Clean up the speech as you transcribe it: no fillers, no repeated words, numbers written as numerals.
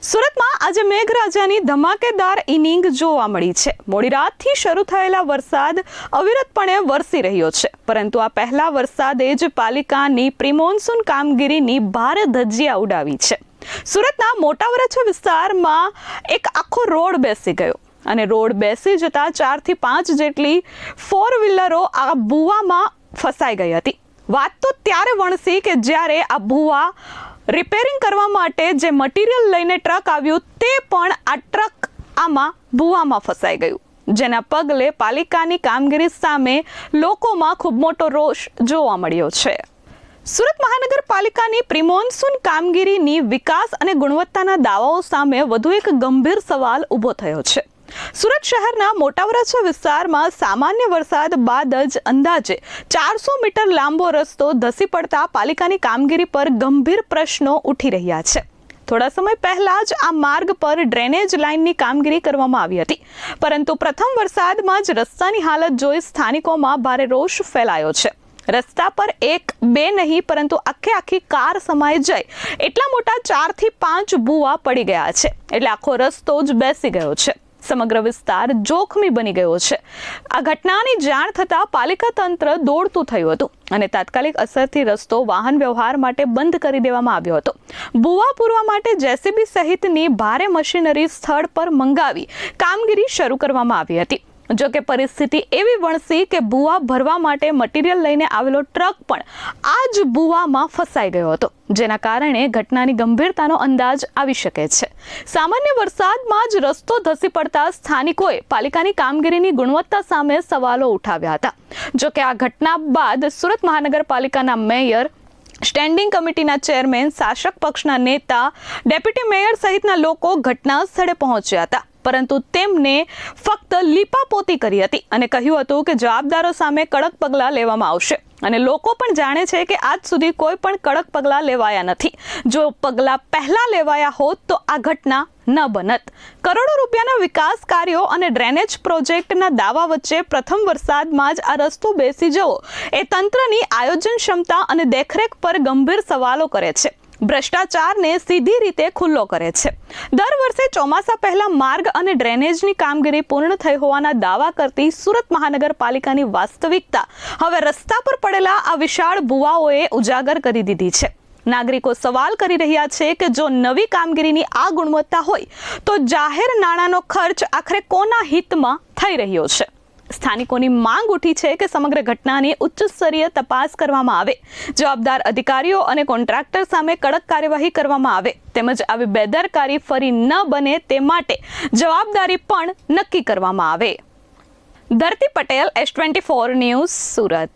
સુરતમાં આજે મેઘરાજાની ધમાકેદાર ઇનિંગ જોવા મળી છે। મોડી રાતથી શરૂ થયેલા વરસાદ અવિરતપણે વરસી રહ્યો છે, પરંતુ આ પહેલા વરસાદે જ પાલિકાની પ્રી-મોન્સૂન કામગીરીની ભારે ધજિયા ઉડાવી છે। સુરતના મોટા વરાછા વિસ્તારમાં એક આખો રોડ બેસી ગયો અને રોડ બેસી જતા 4 થી 5 જેટલી 4 વ્હીલરો આ ભૂવામાં ફસાઈ ગઈ હતી। વાત તો ત્યારે વણસી કે જ્યારે આ ભૂવા રિપેરિંગ કરવા માટે જે મટીરિયલ લઈને ટ્રક આવ્યું તે પણ આ ટ્રક આમાં ભૂવામાં ફસાઈ ગયું, જેના પગલે પાલિકાની કામગીરી સામે લોકોમાં ખૂબ મોટો રોષ જોવા મળ્યો છે। સુરત મહાનગરપાલિકાની પ્રી-મોન્સૂન કામગીરીની વિકાસ અને ગુણવત્તાના દાવાઓ સામે વધુ એક ગંભીર સવાલ ઊભો થયો છે। સુરત શહેરના મોટા વરાછા વિસ્તારમાં સામાન્ય વરસાદ બાદ જ અંદાજે 400 મીટર લાંબો રસ્તો ધસી પડતા પાલિકાની કામગીરી પર ગંભીર પ્રશ્નો ઉઠી રહ્યા છે। થોડા સમય પહેલા જ આ માર્ગ પર ડ્રેનેજ લાઇનની કામગીરી કરવામાં આવી હતી, પરંતુ પ્રથમ વરસાદમાં જ રસ્તાની હાલત જોઈ સ્થાનિકોમાં ભારે રોષ ફેલાયો છે। રસ્તા પર 1-2 નહીં પરંતુ આખી કાર સમાઈ જાય એટલા મોટા 4 થી 5 ભૂવા પડી ગયા છે, એટલે આખો રસ્તો જ બેસી ગયો છે। સમગ્ર વિસ્તાર જોખમી બની ગયો છે। આ ઘટનાની જાણ થતાં પાલિકા તંત્ર દોડતું થયું હતું અને તાત્કાલિક અસરથી રસ્તો વાહન વ્યવહાર માટે બંધ કરી દેવામાં આવ્યો હતો। ભૂવા પૂરવા માટે જેસીબી સહિતની ભારે મશીનરી સ્થળ પર મંગાવી કામગીરી શરૂ કરવામાં આવી હતી। જો કે પરિસ્થિતિ એવી વણસી કે ભૂવા ભરવા માટે મટીરિયલ લઈને આવેલો ટ્રક પણ આ જ ભૂવામાં ફસાઈ ગયો હતો, જેના કારણે ઘટનાની ગંભીરતાનો અંદાજ આવી શકે છે। સામાન્ય વરસાદમાં જ રસ્તો ધસી પડતા સ્થાનિકોએ પાલિકાની કામગીરીની ગુણવત્તા સામે સવાલો ઉઠાવ્યા હતા। જો કે આ ઘટના બાદ સુરત મહાનગરપાલિકાના મેયર, સ્ટેન્ડિંગ કમિટીના ચેરમેન, શાસક પક્ષના નેતા, ડેપ્યુટી મેયર સહિતના લોકો ઘટના સ્થળે પહોંચ્યા હતા, પરંતુ તેમને ફક્ત લીપાપોતી કરી હતી અને કહ્યું હતું કે જવાબદારો સામે કડક પગલાં લેવામાં આવશે અને લોકો પણ જાણે છે કે આજ સુધી કોઈ પણ કડક પગલાં લેવાયા નથી। જો પગલાં પહેલા લેવાયા હોત તો આ ઘટના ન બનત। કરોડો રૂપિયાના વિકાસ કાર્યો અને ડ્રેનેજ પ્રોજેક્ટના દાવા વચ્ચે પ્રથમ વરસાદમાં જ આ રસ્તો બેસી જવો એ તંત્રની આયોજન ક્ષમતા અને દેખરેખ પર ગંભીર સવાલો કરે છે, ભ્રષ્ટાચારને સીધી રીતે ખુલ્લો કરે છે। દર વર્ષે ચોમાસા પહેલા માર્ગ અને ડ્રેનેજની કામગીરી પૂર્ણ થઈ હોવાના દાવા કરતી સુરત મહાનગરપાલિકાની વાસ્તવિકતા હવે રસ્તા પર પડેલા આ વિશાળ ભૂવાઓએ ઉજાગર કરી દીધી છે। નાગરિકો સવાલ કરી રહ્યા છે કે જો નવી કામગીરીની આ ગુણવત્તા હોય તો જાહેર નાણાંનો ખર્ચ આખરે કોના હિતમાં થઈ રહ્યો છે? સ્થાનિકોની માંગ ઉઠી છે કે સમગ્ર ઘટનાની ઉચ્ચ સ્તરીય તપાસ કરવામાં આવે, જવાબદાર અધિકારીઓ અને કોન્ટ્રાક્ટર સામે કડક કાર્યવાહી કરવામાં આવે, તેમજ આવી બેદરકારી ફરી ન બને તે માટે જવાબદારી પણ નક્કી કરવામાં આવે। ધરતી પટેલ, S24 ન્યૂઝ, સુરત।